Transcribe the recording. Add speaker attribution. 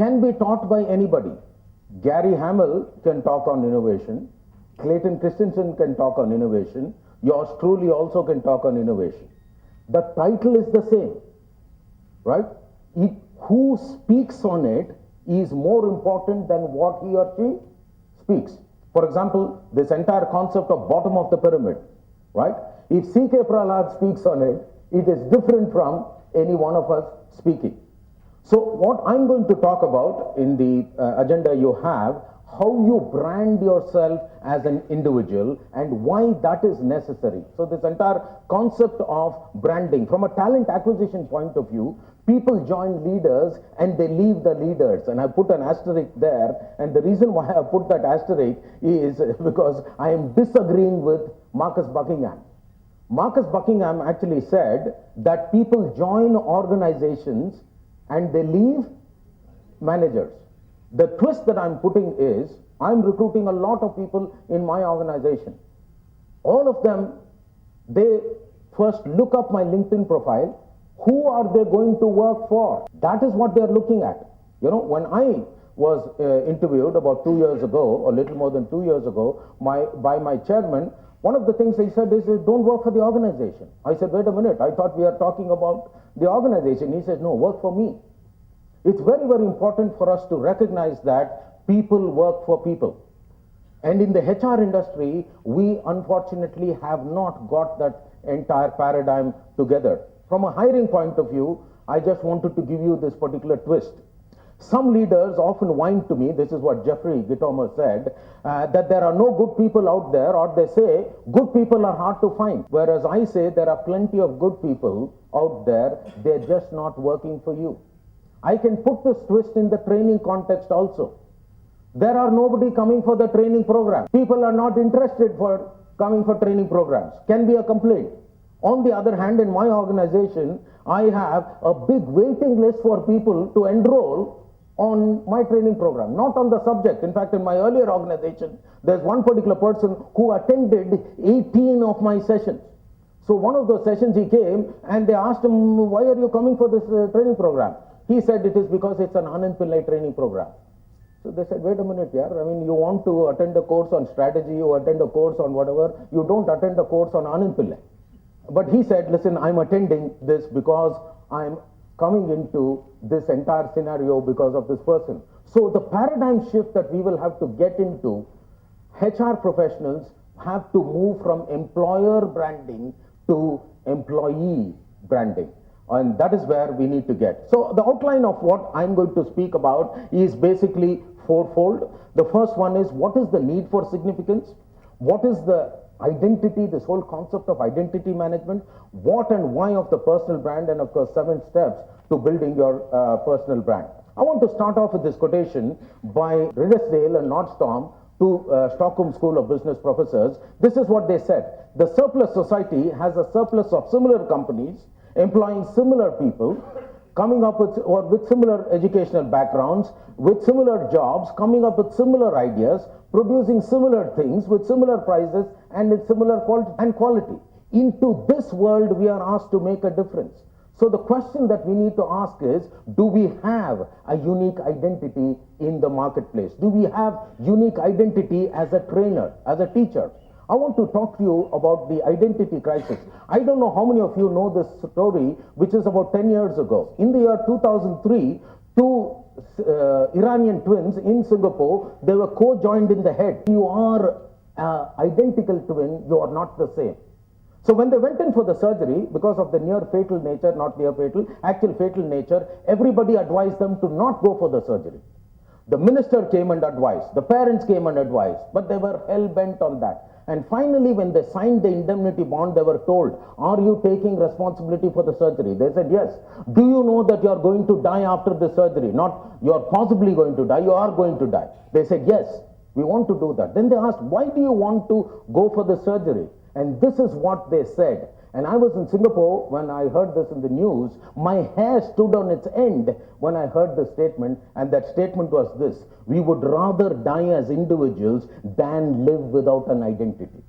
Speaker 1: can be taught by anybody. Gary Hamel can talk on innovation. Clayton Christensen can talk on innovation. Yours truly also can talk on innovation. The title is the same, right? Who speaks on it is more important than what he or she speaks. For example, this entire concept of bottom of the pyramid, right? If C.K. Prahalad speaks on it, it is different from any one of us speaking. So what I'm going to talk about in the agenda you have, how you brand yourself as an individual and why that is necessary. So this entire concept of branding, from a talent acquisition point of view, people join leaders and they leave the leaders. And I put an asterisk there, and the reason why I put that asterisk is because I am disagreeing with Marcus Buckingham. Marcus Buckingham actually said that people join organizations and they leave managers. The twist that I'm putting is, I'm recruiting a lot of people in my organization. All of them, they first look up my LinkedIn profile. Who are they going to work for? That is what they're looking at. You know, when I was interviewed about 2 years ago, or a little more than 2 years ago, by my chairman, one of the things he said is, don't work for the organization. I said, wait a minute, I thought we are talking about the organization. He said, no, work for me. It's very, very important for us to recognize that people work for people. And in the HR industry, we unfortunately have not got that entire paradigm together. From a hiring point of view, I just wanted to give you this particular twist. Some leaders often whine to me, this is what Jeffrey Gitomer said, that there are no good people out there, or they say good people are hard to find. Whereas I say there are plenty of good people out there, they're just not working for you. I can put this twist in the training context also. There are nobody coming for the training program. People are not interested for coming for training programs. Can be a complaint. On the other hand, in my organization, I have a big waiting list for people to enroll on my training program, not on the subject. In fact, in my earlier organization, there's one particular person who attended 18 of my sessions. So one of those sessions he came and they asked him, why are you coming for this training program? He said it is because it's an Anand Pillai training program. So they said, wait a minute, yeah, I mean, you want to attend a course on strategy, you attend a course on whatever, you don't attend a course on Anand Pillai. But he said, listen, I'm attending this because I'm coming into this entire scenario because of this person. So the paradigm shift that we will have to get into, HR professionals have to move from employer branding to employee branding. And that is where we need to get. So the outline of what I'm going to speak about is basically fourfold. The first one is, what is the need for significance? What is the identity, this whole concept of identity management, what and why of the personal brand, and of course 7 steps to building your personal brand. I want to start off with this quotation by Riddesdale and Nordstrom, two Stockholm School of Business professors. This is what they said: the surplus society has a surplus of similar companies employing similar people, coming up with similar educational backgrounds, with similar jobs, coming up with similar ideas, producing similar things with similar prices and with similar quality. Into this world, we are asked to make a difference. So the question that we need to ask is, do we have a unique identity in the marketplace? Do we have unique identity as a trainer, as a teacher? I want to talk to you about the identity crisis. I don't know how many of you know this story, which is about 10 years ago. In the year 2003, two Iranian twins in Singapore, they were co-joined in the head. You are an identical twin, you are not the same. So when they went in for the surgery, because of the near fatal nature, not near fatal, actual fatal nature, everybody advised them to not go for the surgery. The minister came and advised, the parents came and advised, but they were hell-bent on that. And finally, when they signed the indemnity bond, they were told, are you taking responsibility for the surgery? They said, yes. Do you know that you are going to die after the surgery? Not, you are possibly going to die, you are going to die. They said, yes, we want to do that. Then they asked, why do you want to go for the surgery? And this is what they said. And I was in Singapore when I heard this in the news. My hair stood on its end when I heard the statement, and that statement was this: we would rather die as individuals than live without an identity.